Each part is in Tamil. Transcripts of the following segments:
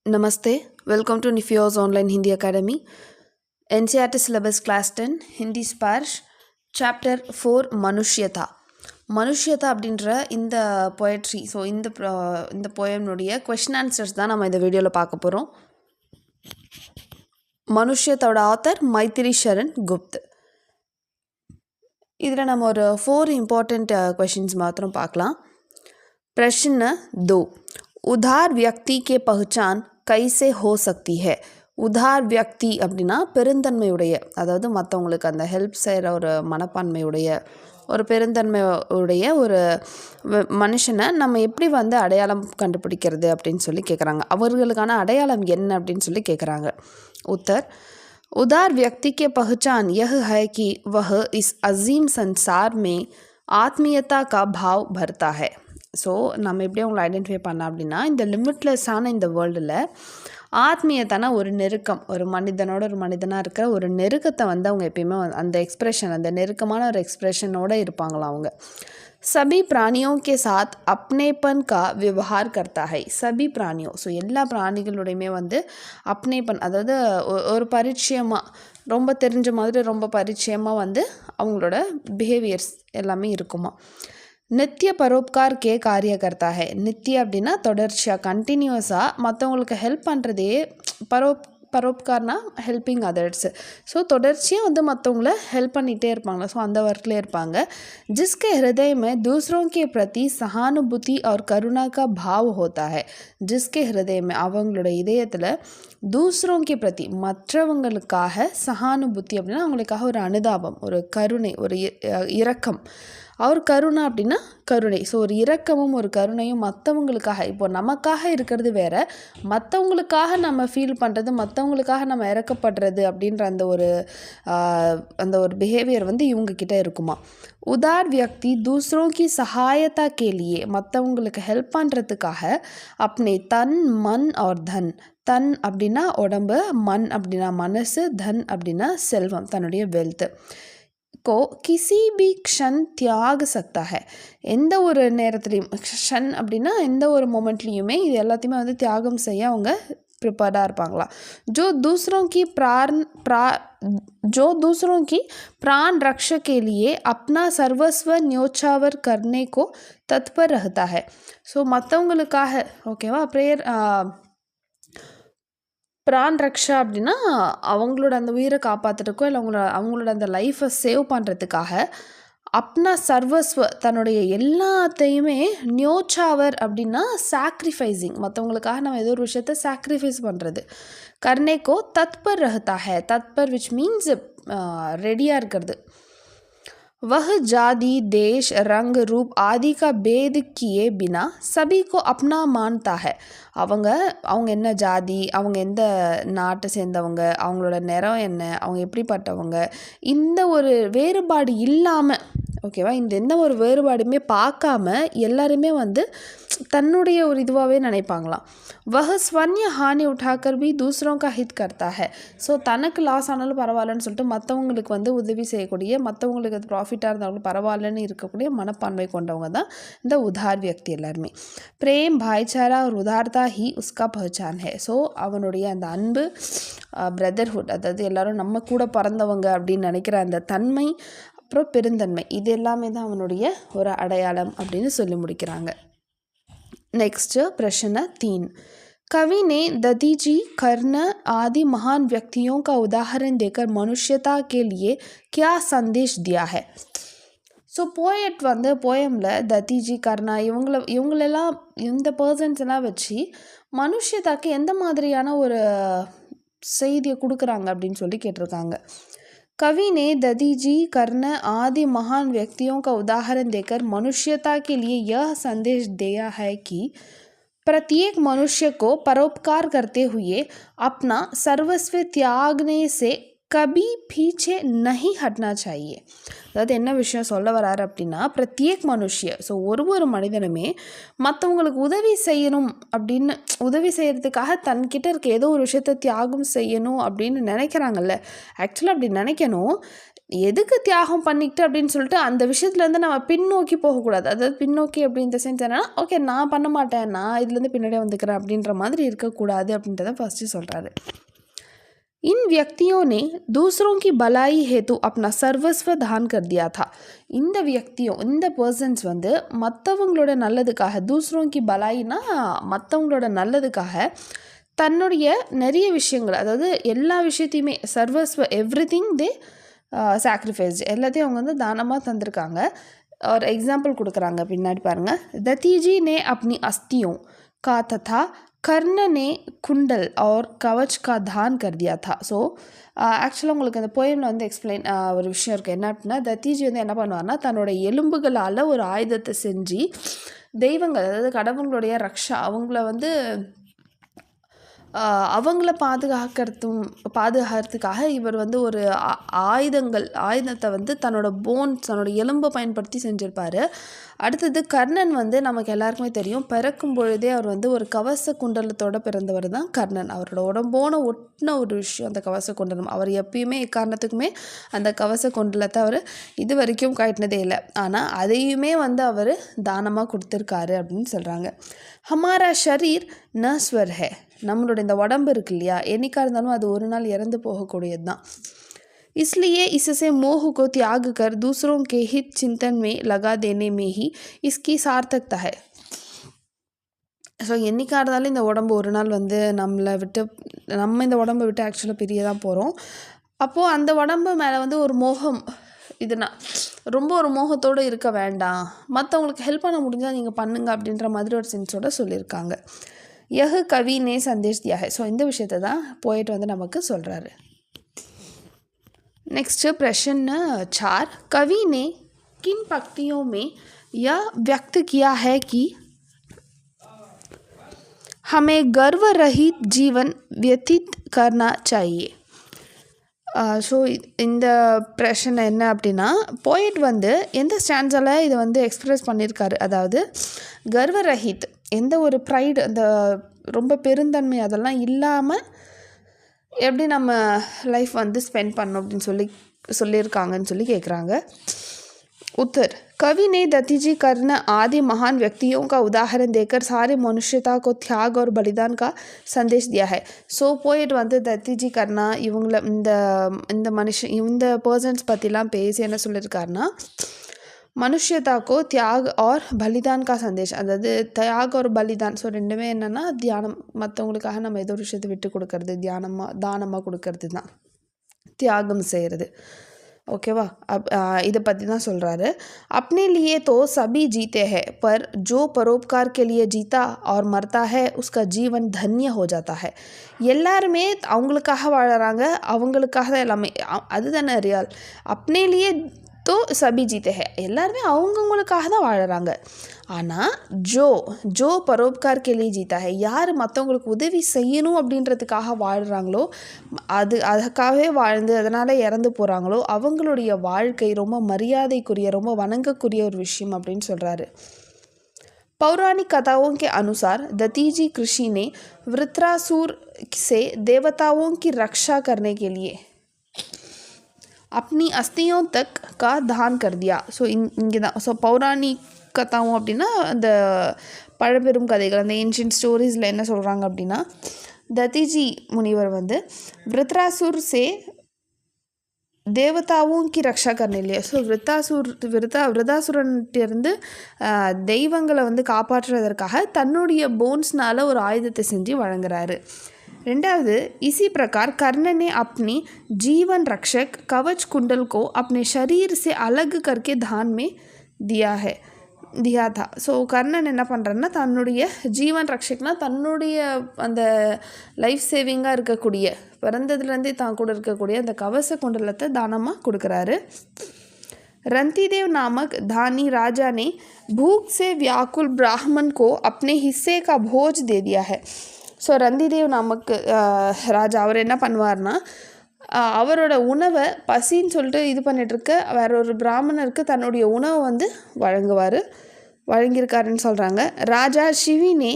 Namaste, welcome to Nifio's Online Hindi Academy. NCERT syllabus class 10 Hindi Sparsh chapter 4 மனுஷ்யதா அப்படின்ற இந்த poetry ஸோ இந்த போயம்னுடைய கொஷின் ஆன்சர்ஸ் தான் நம்ம இந்த வீடியோவில் பார்க்க போகிறோம். மனுஷ்யத்தோட ஆத்தர் மைத்திரி ஷரண் குப்த். இதில் நம்ம ஒரு 4 இம்பார்ட்டண்ட் கொஷின்ஸ் மாத்திரம் பார்க்கலாம். प्रश्न 2. उधार व्यक्ति के पहचान कैसे हो सकती है? உதார் வியக்தி அப்படின்னா பெருந்தன்மையுடைய, அதாவது மற்றவங்களுக்கு அந்த ஹெல்ப் செய்கிற ஒரு மனப்பான்மையுடைய ஒரு பெருந்தன்மையுடைய ஒரு மனுஷனை நம்ம எப்படி அடையாளம் கண்டுபிடிக்கிறது அப்படின்னு சொல்லி கேட்குறாங்க. அவர்களுக்கான அடையாளம் என்ன அப்படின்னு சொல்லி கேட்குறாங்க. உத்தர் उदार व्यक्ति के पहचान यह है कि वह इस अजीम संसार में आत्मीयता का भाव भरता है. ஸோ நம்ம எப்படி அவங்களை ஐடென்டிஃபை பண்ண அப்படின்னா, இந்த லிமிட்லெஸ்ஸான இந்த வேர்ல்டில் ஆத்மீயத்தான ஒரு நெருக்கம், ஒரு மனிதனோட ஒரு மனிதனாக இருக்கிற ஒரு நெருக்கத்தை அவங்க எப்பயுமே அந்த எக்ஸ்ப்ரெஷன், அந்த நெருக்கமான ஒரு எக்ஸ்ப்ரெஷனோடு இருப்பாங்களாம் அவங்க. सभी प्राणियों के साथ अपनेपन का व्यवहार करता है. सभी प्राणियों, ஸோ எல்லா பிராணிகளுடையுமே அப்னேப்பன், அதாவது ஒரு பரிச்சயமாக, ரொம்ப தெரிஞ்ச மாதிரி ரொம்ப பரிச்சயமாக அவங்களோட பிஹேவியர்ஸ் எல்லாமே இருக்குமா. நித்திய பரோப்கார் கே காரிய கர்த்தா ஹே. நித்திய அப்படின்னா தொடர்ச்சியாக, கண்டினியூஸாக மற்றவங்களுக்கு ஹெல்ப் பண்ணுறதே பரோப்கார்னா ஹெல்பிங் அதர்ஸ். ஸோ தொடர்ச்சியாக மற்றவங்கள ஹெல்ப் பண்ணிகிட்டே இருப்பாங்களா, ஸோ அந்த ஒர்க்லேயே இருப்பாங்க. ஜிஸ்கே ஹிருதய में दूसरों के प्रति सहानुभूति और करुणा का भाव होता है. जिसके हृदय में, அவங்களோட இதயத்தில் दूसरों के प्रति மற்றவங்களுக்காக சகானுபூத்தி அப்படின்னா அவங்களுக்காக ஒரு அனுதாபம், ஒரு கருணை, ஒரு இரக்கம். அவர் கருணா அப்படின்னா கருணை. ஸோ ஒரு இரக்கமும் ஒரு கருணையும் மற்றவங்களுக்காக, இப்போ நமக்காக இருக்கிறது வேறு, மற்றவங்களுக்காக நம்ம ஃபீல் பண்ணுறது, மற்றவங்களுக்காக நம்ம இறக்கப்படுறது அப்படின்ற அந்த ஒரு பிஹேவியர் இவங்கக்கிட்ட இருக்குமா. உதார் வியக்தி दूसरों की सहायता के लिए, மற்றவங்களுக்கு ஹெல்ப் பண்ணுறதுக்காக अपने तन मन और धन, தன் அப்படின்னா உடம்பு, மண் அப்படின்னா மனசு, தன் அப்படின்னா செல்வம், தன்னுடைய வெல்த் को किसी भी क्षण त्याग सकता है. எந்த ஒரு நேரத்துலையும், க்ஷன் அப்படின்னா எந்த ஒரு மொமெண்ட்லேயுமே இது எல்லாத்தையுமே தியாகம் செய்ய அவங்க ப்ரிப்பேர்டாக இருப்பாங்களாம். जो दूसरों की प्राण रक्षा के लिए अपना सर्वस्व न्योछावर करने को तत्पर रहता है. ஸோ மற்றவங்களுக்காக, ஓகேவா, ப்ரேயர் பிரான் ரக்ஷா அப்படின்னா அவங்களோட அந்த உயிரை காப்பாற்றுறதுக்கோ இல்லை அவங்களோட அந்த லைஃப்பை சேவ் பண்ணுறதுக்காக அப்னா சர்வஸ்வ, தன்னுடைய எல்லாத்தையுமே, நியோச்சாவர் அப்படின்னா சாக்ரிஃபைஸிங், மற்றவங்களுக்காக நம்ம ஏதோ ஒரு விஷயத்தை சாக்ரிஃபைஸ் பண்ணுறது. கர்னேக்கோ தத்பர் ரஹதா ஹே. தத்பர் விச் மீன்ஸ் ரெடியாக இருக்கிறது. वह जाति देश रंग रूप आदि का भेद किए बिना सभी को अपना मानता है. அவங்க என்ன ஜாதி, அவங்க எந்த நாட்டை சேர்ந்தவங்க, அவங்களோட நிறம் என்ன, அவங்க எப்படிப்பட்டவங்க, இந்த ஒரு வேறுபாடு இல்லாமல், ஓகேவா, இந்த எந்த ஒரு வேறுபாடுமே பார்க்காம எல்லாருமே தன்னுடைய ஒரு இதுவாகவே நினைப்பாங்களாம். वह स्वन्य हानि उठाकर भी दूसरों का हित करता है. ஸோ தனக்கு லாஸ் ஆனாலும் பரவாயில்லன்னு சொல்லிட்டு மற்றவங்களுக்கு உதவி செய்யக்கூடிய, மற்றவங்களுக்கு அது ப்ராஃபிட்டாக இருந்தாலும் பரவாயில்லன்னு இருக்கக்கூடிய மனப்பான்மை கொண்டவங்க தான் இந்த உதார் வியக்தி எல்லாருமே. பிரேம், பாய்ச்சாரா ஒரு உதார்த்தா ஹி உஸ்கா பஹச்சான் ஹே. ஸோ அவனுடைய அந்த அன்பு, பிரதர்ஹுட், அதாவது எல்லாரும் நம்ம கூட பிறந்தவங்க அப்படின்னு நினைக்கிற அந்த தன்மை, அப்புறம் பெருந்தன்மை, இது எல்லாமே தான் அவனுடைய ஒரு அடையாளம் அப்படின்னு சொல்லி முடிக்கிறாங்க. नेक्स्ट प्रश्न 3. कवि ने दधीची, कर्ण आदि महान व्यक्तियों का उदाहरण देकर मनुष्यता के लिए क्या संदेश दिया है? ஸோ போயட் போயமில் ததிஜி, கர்ணா இவங்களெல்லாம், இந்த பர்சன்ஸ் எல்லாம் வச்சு மனுஷத்தாக்கு எந்த மாதிரியான ஒரு செய்தியை கொடுக்குறாங்க அப்படின்னு சொல்லி கேட்டிருக்காங்க. कवि ने दधीची, कर्ण आदि महान व्यक्तियों का उदाहरण देकर मनुष्यता के लिए यह संदेश दिया है कि प्रत्येक मनुष्य को परोपकार करते हुए अपना सर्वस्व त्यागने से कभी पीछे नहीं हटना चाहिए. அதாவது என்ன விஷயம் சொல்ல வராரு அப்படின்னா, பிரத்யேக் மனுஷ்ய, ஸோ ஒரு மனிதனுமே மற்றவங்களுக்கு உதவி செய்யணும் அப்படின்னு, உதவி செய்கிறதுக்காக தன்கிட்ட இருக்க ஏதோ ஒரு விஷயத்தை தியாகம் செய்யணும் அப்படின்னு நினைக்கிறாங்கல்ல, ஆக்சுவலாக அப்படி நினைக்கணும். எதுக்கு தியாகம் பண்ணிக்கிட்டு அப்படின்னு சொல்லிட்டு அந்த விஷயத்துலேருந்து நம்ம பின்னோக்கி போகக்கூடாது. அதாவது பின்னோக்கி அப்படின்ற சென்ஸ் என்னன்னா, ஓகே நான் பண்ண மாட்டேன், நான் இதுலேருந்து பின்னாடியே வந்துக்கிறேன் அப்படின்ற மாதிரி இருக்கக்கூடாது அப்படின்றத ஃபஸ்ட்டு சொல்கிறாரு. इन व्यक्तियों ने दूसरों की भलाई हेतु अपना सर्वस्व दान कर दिया था. இந்த வியக்தியும் இந்த பர்சன்ஸ் வந்து மற்றவங்களோட நல்லதுக்காக, தூசரோங்கி பலாயினா மற்றவங்களோட நல்லதுக்காக தன்னுடைய நிறைய விஷயங்கள், அதாவது எல்லா விஷயத்தையுமே சர்வஸ்வ எவ்ரிதிங் தே சாக்ரிஃபைஸ், எல்லாத்தையும் அவங்க வந்து தானமாக தந்திருக்காங்க. ஒரு எக்ஸாம்பிள் கொடுக்குறாங்க பின்னாடி பாருங்கள். दतीजी ने अपनी अस्थियों का तथा कर्ण ने कुंडल और कवच का दान कर दिया था. ஸோ ஆக்சுவலாக உங்களுக்கு அந்த போயமில் வந்து எக்ஸ்பிளைன் ஒரு விஷயம் இருக்குது. என்ன அப்படின்னா, தத்தீஜி வந்து என்ன பண்ணுவார்னா தன்னோட எலும்புகளால் ஒரு ஆயுதத்தை செஞ்சு தெய்வங்கள், அதாவது கடவுளுடைய ரக்ஷா, அவங்கள வந்து அவங்கள பாதுகாக்கிறதுக்காக இவர் வந்து ஒரு ஆயுதத்தை வந்து தன்னோட தன்னோட எலும்பை பயன்படுத்தி செஞ்சுருப்பார். அடுத்தது கர்ணன் வந்து நமக்கு எல்லாருக்குமே தெரியும், பிறக்கும் பொழுதே அவர் வந்து ஒரு கவச குண்டலத்தோடு பிறந்தவர் தான் கர்ணன். அவரோட உடம்போன ஒட்டின ஒரு விஷயம் அந்த கவச குண்டலம். அவர் எப்பயுமே எக்காரணத்துக்குமே அந்த கவச குண்டலத்தை அவர் இது வரைக்கும் காட்டினதே இல்லை. ஆனால் அதையுமே வந்து அவர் தானமாக கொடுத்துருக்காரு அப்படின்னு சொல்கிறாங்க. ஹமாரா ஷரீர் நஸ்வர் ஹே, நம்மளோட இந்த உடம்பு இருக்கு இல்லையா, என்னைக்காக இருந்தாலும் அது ஒரு நாள் இறந்து போகக்கூடியது தான். इसलिए इससे मोह को त्याग कर दूसरों के हित चिंतन में लगा देने में ही इसकी सार्थकता है. ஸோ என்றைக்காக இருந்தாலும் இந்த உடம்பு ஒரு நாள் வந்து நம்ம இந்த உடம்பை விட்டு ஆக்சுவலாக பிரிய தான் போகிறோம். அப்போது அந்த உடம்பு மேலே வந்து ஒரு மோகம், இதுனா ரொம்ப ஒரு மோகத்தோடு இருக்க வேண்டாம், மற்றவங்களுக்கு ஹெல்ப் பண்ண முடிஞ்சால் நீங்கள் பண்ணுங்க அப்படின்ற மாதிரி ஒரு சென்ஸோடு சொல்லியிருக்காங்க. யஹ் கவி நே சந்தேஷ் தியா ஹை. ஸோ இந்த விஷயத்தை தான் போயிட்டு வந்து நமக்கு சொல்கிறாரு. नेक्स्ट प्रश्न 4, कवि ने किन पंक्तियों में यह व्यक्त किया है कि हमें गर्व रहित जीवन व्यतीत करना चाहिए. ஸோ இந்த பிரச்சனை என்ன அப்படின்னா, போயிட் வந்து எந்த ஸ்டான்ஸால் இதை வந்து எக்ஸ்ப்ரெஸ் பண்ணியிருக்காரு, அதாவது கர்வரஹித், எந்த ஒரு ப்ரைடு, அந்த ரொம்ப பெருந்தன்மை அதெல்லாம் இல்லாமல் எப்படி நம்ம லைஃப் வந்து ஸ்பெண்ட் பண்ணோம் அப்படின்னு சொல்லியிருக்காங்கன்னு சொல்லி கேட்குறாங்க. उत्तर, कवि ने दतीजी कर्ण आदि महान व्यक्तियों का उदाहरण देकर सारे मनुष्यता को त्याग और बलिदान का संदेश दिया है. ஸோ போயிட்டு வந்து தத்திஜி கர்ணா இவங்கள இந்த பர்சன்ஸ் பற்றிலாம் பேசி என்ன சொல்லியிருக்காருன்னா, மனுஷியதா கோ தியாக் और பலிதான் கா சந்தேஷ், அதாவது தியாக் और பலிதான், ஸோ ரெண்டுமே என்னென்னா தியானம், மற்றவங்களுக்காக நம்ம ஏதோ ஒரு விஷயத்தை விட்டு கொடுக்கறது, தானமாக கொடுக்கறது தான் தியாகம் செய்கிறது. ஓகேவா, இதை பற்றி தான் சொல்கிறாரு. अपने लिए तो सभी जीते हैं, पर जो परोपकार के लिए जीता और मरता है उसका जीवन धन्य हो जाता है. எல்லாருமே அவங்களுக்காக வாழறாங்க, அவங்களுக்காக தான் எல்லாமே, அதுதானே ரியல். अपने लिए तो सभी जीते हैं, எல்லாருமே அவங்கவுங்களுக்காக தான் வாழறாங்க. ஆனால் ஜோ பரோப்கார் கேலி ஜீத்தா ஹை, யார் மற்றவங்களுக்கு உதவி செய்யணும் அப்படின்றதுக்காக வாழ்கிறாங்களோ, அதுக்காகவே வாழ்ந்து அதனால் இறந்து போகிறாங்களோ, அவங்களுடைய வாழ்க்கை ரொம்ப மரியாதைக்குரிய, ரொம்ப வணங்கக்கூடிய ஒரு விஷயம் அப்படின்னு சொல்கிறாரு. पौराणिक कथाओं के अनुसार दतीजी ऋषि ने वृत्रासुर से देवताओं की रक्षा करने के लिए अपनी अस्थियों तक का दान कर दिया. ஸோ இங்கே தான். ஸோ பௌராணிக் கதாவும் அப்படின்னா அந்த பழம்பெரும் கதைகள், அந்த ஏன்ஷியன்ட் ஸ்டோரிஸில் என்ன சொல்கிறாங்க அப்படின்னா, தத்திஜி முனிவர் வந்து விருத்ராசுர் சே தேவதாவும் கி ரக்ஷா கர்னில்லையே, ஸோ விருதாசுரன்ட்டிருந்து தெய்வங்களை வந்து காப்பாற்றுவதற்காக தன்னுடைய போன்ஸ்னால் ஒரு ஆயுதத்தை செஞ்சு வழங்குறாரு. ரெண்டாவது, इसी प्रकार कर्ण ने अपनी जीवन रक्षक कवच कुंडल को अपने शरीर से अलग करके दान में दिया था. ஸோ கர்ணன் என்ன பண்ணுறாருன்னா, தன்னுடைய ஜீவன் ரக்ஷக்னா தன்னுடைய அந்த லைஃப் சேவிங்காக இருக்கக்கூடிய, பிறந்ததுலேருந்தே தான் கூட இருக்கக்கூடிய அந்த கவச குண்டலத்தை தானமாக கொடுக்குறாரு. रंतीदेव नामक धानी राजा ने भूख से व्याकुल ब्राह्मण को अपने हिस्से का भोज दे दिया है. ஸோ ரந்திதேவ் நமக்கு ராஜா அவர் என்ன பண்ணுவார்னா, அவரோட உணவை பசின்னு சொல்லிட்டு இது பண்ணிகிட்ருக்க வேற ஒரு பிராமணருக்கு தன்னுடைய உணவை வந்து வழங்கியிருக்காருன்னு சொல்கிறாங்க. ராஜா शिवी ने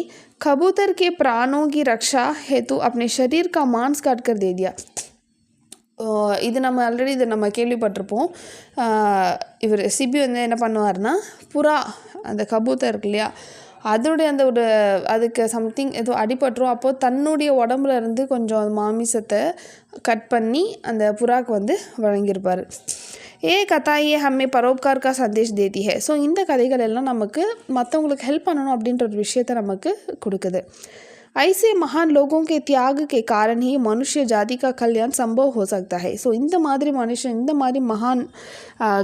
कबूतर के प्राणों की रक्षा हेतु अपने शरीर का मांस काट कर दे दिया. இது நம்ம ஆல்ரெடி இது நம்ம கேள்விப்பட்டிருப்போம். இவர் சிபி வந்து என்ன பண்ணுவார்னா, புறா அந்த கபூத்தர் இருக்கு இல்லையா, அதோடைய அந்த ஒரு அதுக்கு சம்திங் ஏதோ அடிபட்டுரும். அப்போது தன்னுடைய உடம்புல இருந்து கொஞ்சம் மாமிசத்தை கட் பண்ணி அந்த புறாவுக்கு வந்து வழங்கியிருப்பார். ஏ கதா ஏ ஹம்மே பரோப்கார் கா சந்தேஷ் தேதி ஹே. ஸோ இந்த கதைகள் எல்லாம் நமக்கு மற்றவங்களுக்கு ஹெல்ப் பண்ணணும் அப்படின்ற ஒரு விஷயத்தை நமக்கு கொடுக்குது. ऐसे महान लोगों के त्याग के कारण ही मनुष्य जाति का कल्याण संभव हो सकता है. ஸோ இந்த மாதிரி மனுஷன் இந்த மாதிரி மகான்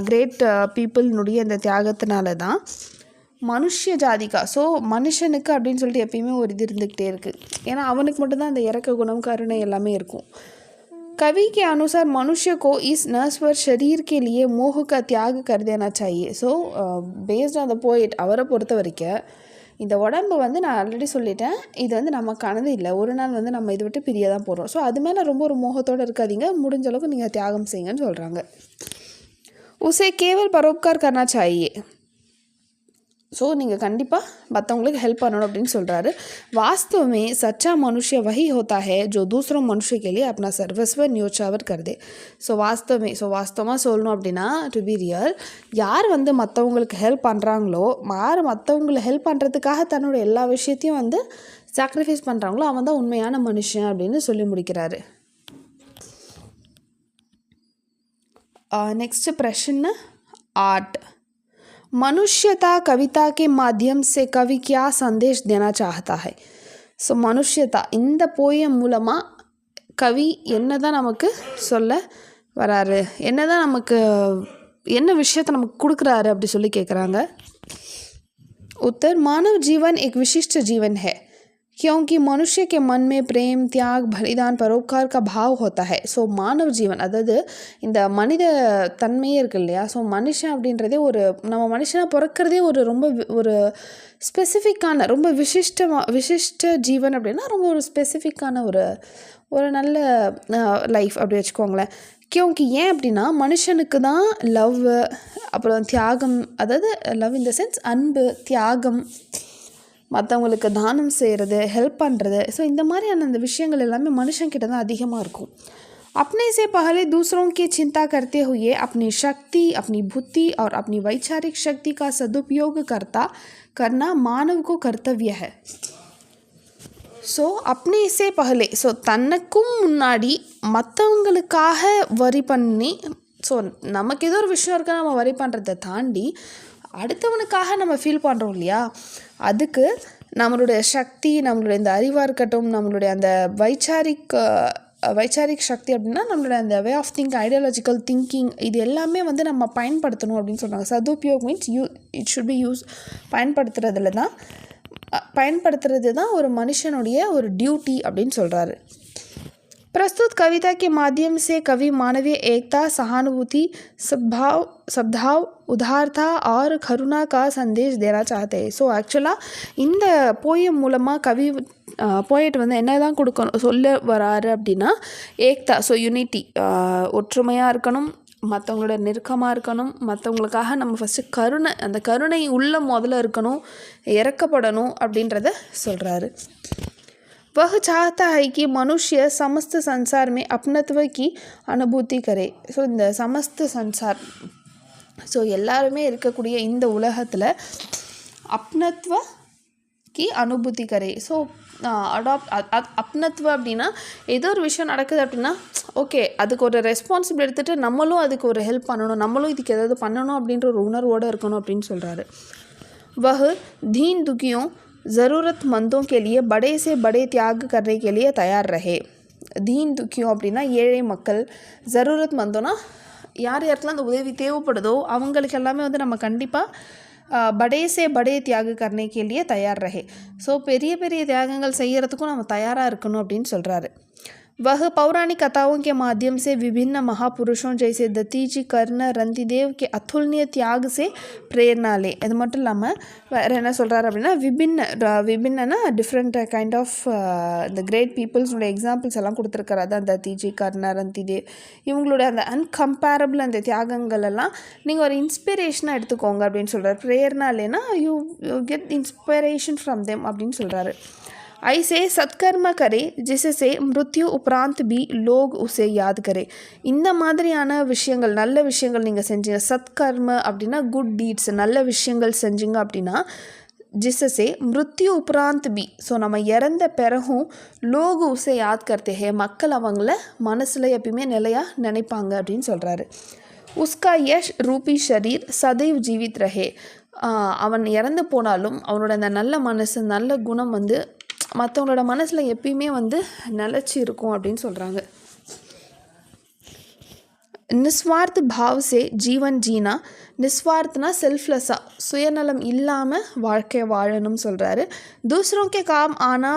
கிரேட் பீப்புள்னுடைய இந்த தியாகத்தினால தான் மனுஷ்ய ஜாதிக்கா, ஸோ மனுஷனுக்கு அப்படின்னு சொல்லிட்டு எப்பயுமே ஒரு இது இருந்துக்கிட்டே இருக்குது. ஏன்னா அவனுக்கு மட்டும்தான் அந்த இறக்க குணம் கருணை எல்லாமே இருக்கும். कवि के अनुसार मनुष्य को इस नश्वर शरीर के लिए मोह का त्याग कर देना चाहिए. ஸோ பேஸ்ட் ஆன் த போயிட் அவரை பொறுத்த வரைக்கும் இந்த உடம்பு வந்து நான் ஆல்ரெடி சொல்லிட்டேன், இது வந்து நமக்கானது இல்லை, ஒரு நாள் வந்து நம்ம இதை விட்டு பிரிய தான் போகிறோம். ஸோ அது மேலே ரொம்ப ஒரு மோகத்தோடு இருக்காதீங்க, முடிஞ்ச அளவுக்கு நீங்கள் தியாகம் செய்யுங்கன்னு சொல்கிறாங்க. உசே கேவல் பரோப்கார் கர்னா சாயே. ஸோ நீங்கள் கண்டிப்பாக மற்றவங்களுக்கு ஹெல்ப் பண்ணணும் அப்படின்னு சொல்கிறாரு. वास्तव में सच्चा मनुष्य वही होता है जो दूसरों मनुष्य के लिए अपना सर्वस्व न्योछावर कर दे. ஸோ வாஸ்தவமாக சொல்லணும் அப்படின்னா, டு பி ரியல், யார் வந்து மற்றவங்களுக்கு ஹெல்ப் பண்ணுறாங்களோ, யார் மற்றவங்களை ஹெல்ப் பண்ணுறதுக்காக தன்னோட எல்லா விஷயத்தையும் வந்து சாக்ரிஃபைஸ் பண்ணுறாங்களோ அவன் தான் உண்மையான மனுஷன் அப்படின்னு சொல்லி முடிக்கிறாரு. நெக்ஸ்ட் பிரச்சனை आर्ट. मनुष्यता कविता के माध्यम से कवि क्या संदेश देना चाहता है. ஸோ மனுஷ்யதா இந்த போயம் மூலமாக கவி என்ன தான் நமக்கு சொல்ல வராரு, என்ன தான் நமக்கு என்ன விஷயத்தை நமக்கு கொடுக்குறாரு அப்படி சொல்லி கேட்குறாங்க. उत्तर मानव जीवन एक विशिष्ट जीवन है क्योंकि मनुष्य के मन में प्रेम त्याग बलिदान परोपकार का भाव होता है. ஸோ மானவ ஜீவன் அதாவது இந்த மனித தன்மையே இருக்கு இல்லையா, ஸோ மனுஷன் அப்படின்றதே ஒரு நம்ம மனுஷனாக பிறக்கிறதே ஒரு ரொம்ப ஒரு ஸ்பெசிஃபிக்கான ரொம்ப விசிஷ்ட ஜீவன் அப்படின்னா ரொம்ப ஒரு ஸ்பெசிஃபிக்கான ஒரு நல்ல லைஃப் அப்படி வச்சுக்கோங்களேன். கியோங்கி ஏன் அப்படின்னா மனுஷனுக்கு தான் லவ், அப்புறம் தியாகம், அதாவது லவ் இன் த சென்ஸ் அன்பு, தியாகம், மற்றவங்களுக்கு தானம் செய்கிறது, ஹெல்ப் பண்ணுறது, ஸோ இந்த மாதிரியான அந்த விஷயங்கள் எல்லாமே மனுஷன்கிட்ட தான் அதிகமாக இருக்கும். अपने से पहले दूसरों की चिंता करते हुए अपनी शक्ति, अपनी बुद्धि और अपनी वैचारिक शक्ति का सदुपयोग करना मानव को कर्तव्य है. ஸோ अपने से पहले, ஸோ தனக்கும் முன்னாடி மற்றவங்களுக்காக வரி பண்ணி, ஸோ நமக்கு ஏதோ ஒரு விஷயம் இருக்கா நம்ம வரி பண்ணுறதை தாண்டி அடுத்தவனுக்காக நம்ம ஃபீல் பண்ணுறோம் இல்லையா, அதுக்கு நம்மளுடைய சக்தி, நம்மளுடைய இந்த அறிவாக இருக்கட்டும், நம்மளுடைய அந்த வைச்சாரிக் சக்தி அப்படின்னா நம்மளுடைய அந்த way of think, ideological thinking, இது எல்லாமே வந்து நம்ம பயன்படுத்தணும் அப்படின்னு சொல்கிறாங்க. சதுபயோக் means it should be use, பயன்படுத்துறது தான் ஒரு மனுஷனுடைய ஒரு டியூட்டி அப்படின்னு சொல்கிறாரு. प्रस्तुत कविता के माध्यम से कवि मानवीय एकता, सहानुभूति, सद्भाव, उदारता और करुणा का संदेश देना चाहते हैं. ஸோ ஆக்சுவலாக இந்த போயம் மூலமாக போயட் வந்து என்ன தான் சொல்ல வராரு அப்படின்னா, ஏக்தா, ஸோ யூனிட்டி, ஒற்றுமையாக இருக்கணும், மற்றவங்களோட நெருக்கமாக இருக்கணும், மற்றவங்களுக்காக நம்ம ஃபஸ்ட்டு அந்த கருணை உள்ள முதல்ல இருக்கணும், இறக்கப்படணும் அப்படின்றத சொல்கிறாரு. वह चाहता है कि मनुष्य समस्त संसार में अपनत्व की अनुभूति करे. ஸோ இந்த சமஸ்த சன்சார், ஸோ எல்லாருமே இருக்கக்கூடிய இந்த உலகத்தில் அப்னத்வ கி அனுபூதி கரே. ஸோ அப்னத்வ அப்படின்னா ஏதோ ஒரு விஷயம் நடக்குது அப்படின்னா ஓகே, அதுக்கு ஒரு ரெஸ்பான்சிபிள் எடுத்துகிட்டு நம்மளும் அதுக்கு ஒரு ஹெல்ப் பண்ணணும், நம்மளும் இதுக்கு ஏதாவது பண்ணணும் அப்படின்ற ஒரு உணர்வோடு இருக்கணும் அப்படின்னு சொல்கிறாரு. वह दीन दुखियों ज़रूरतमंदों के लिए बड़े से बड़े त्याग करने के लिए तैयार रहे. தீன் துக்கியம் அப்படின்னா ஏழை மக்கள், ஜரூரத்மந்தோன்னா யார் யாருக்கெல்லாம் அந்த உதவி தேவைப்படுதோ அவங்களுக்கு எல்லாமே வந்து நம்ம கண்டிப்பாக படே சே படே தியாக கர்னே கே லியே தயார் ரஹே. ஸோ பெரிய பெரிய தியாகங்கள் செய்கிறதுக்கும் நம்ம தயாராக இருக்கணும் அப்படின்னு சொல்கிறாரு. वह पौराणिक कथाओं के माध्यम से विभिन्न महापुरुषों जैसे दत्तीजी, कर्ण, रंतिदेव के अतुलनीय त्याग से प्रेरणा ले. இது மட்டும் இல்லாமல் வேறு என்ன சொல்கிறாரு அப்படின்னா, விபின்னா டிஃப்ரெண்ட் கைண்ட் ஆஃப் இந்த கிரேட் பீப்புள்ஸோட எக்ஸாம்பிள்ஸ் எல்லாம் கொடுத்துருக்காரு. அதான் தத்தீஜி, கர்ண, ரந்திதேவ், இவங்களோட அந்த அன்கம்பேரபிள் அந்த தியாகங்கள் எல்லாம் நீங்கள் ஒரு இன்ஸ்பிரேஷனாக எடுத்துக்கோங்க அப்படின்னு சொல்கிறார். ப்ரேரணா இல்லைன்னா you get inspiration from them அப்படின்னு சொல்கிறாரு. ऐसे सत्कर्म करे जिससे मृत्यु उपरांत भी लोग उसे याद करें. இந்த மாதிரியான விஷயங்கள் நல்ல விஷயங்கள் நீங்கள் செஞ்சீங்க, சத்கர்ம அப்படின்னா குட் டீட்ஸ், நல்ல விஷயங்கள் செஞ்சீங்க அப்படின்னா जिससे मृत्यु उपरांत भी ஸோ நம்ம இறந்த பிறகும் லோகு உசை யாத் கர்த்தே ஹே மக்கள் அவங்கள மனசில் எப்பயுமே நிலையாக நினைப்பாங்க அப்படின்னு சொல்கிறாரு. உஸ்கா யஷ் ரூபி ஷரீர் சதைவ் ஜீவித் ரஹே. அவன் இறந்து போனாலும் அவனோட அந்த நல்ல மனசு நல்ல குணம் வந்து மற்றவங்களோட மனசில் எப்பயுமே வந்து நிலச்சி இருக்கும் அப்படின்னு சொல்கிறாங்க. निस्वार्थ भाव से जीवन जीना. நிஸ்வார்த்தனா செல்ஃப்லெஸ்ஸாக சுயநலம் இல்லாமல் வாழ்க்கை வாழணும்னு சொல்கிறாரு. தூசரோங்க காம் ஆனா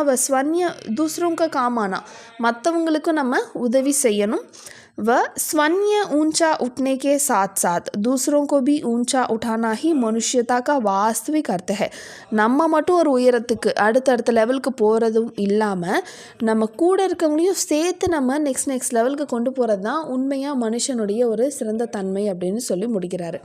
தூசரோங்க காம் ஆனா மற்றவங்களுக்கும் நம்ம உதவி செய்யணும். व स्वन्य ऊंचा उठने के साथ साथ दूसरों को भी ऊंचा उठाना ही मनुष्यता का वास्तविक अर्थ है. நம்ம மட்டும் ஒரு உயரத்துக்கு அடுத்தடுத்த லெவலுக்கு போகிறதும் இல்லாமல் நம்ம கூட இருக்கவங்களையும் சேர்த்து நம்ம நெக்ஸ்ட் லெவலுக்கு கொண்டு போகிறது தான் உண்மையாக மனுஷனுடைய ஒரு சிறந்த தன்மை அப்படின்னு சொல்லி முடிக்கிறாரு.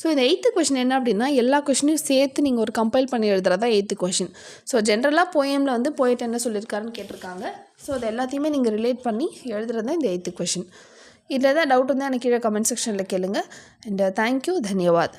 ஸோ இந்த 8th கொஷின் என்ன அப்படின்னா எல்லா கொஷினையும் சேர்த்து நீங்கள் ஒரு கம்பைல் பண்ணி எழுதுறது தான் 8th கொஷின். ஸோ ஜென்ரலாக போயமில் வந்து போயிட்டு என்ன சொல்லியிருக்காருன்னு கேட்டிருக்காங்க. ஸோ அது எல்லாத்தையுமே நீங்கள் ரிலேட் பண்ணி எழுதுறது தான் இந்த 8th கொஷின். இதில் ஏதாவது டவுட் இருந்தால் எனக்கு கீழே கமெண்ட் செக்ஷனில் கேளுங்க. And thank you, தன்யவாத்.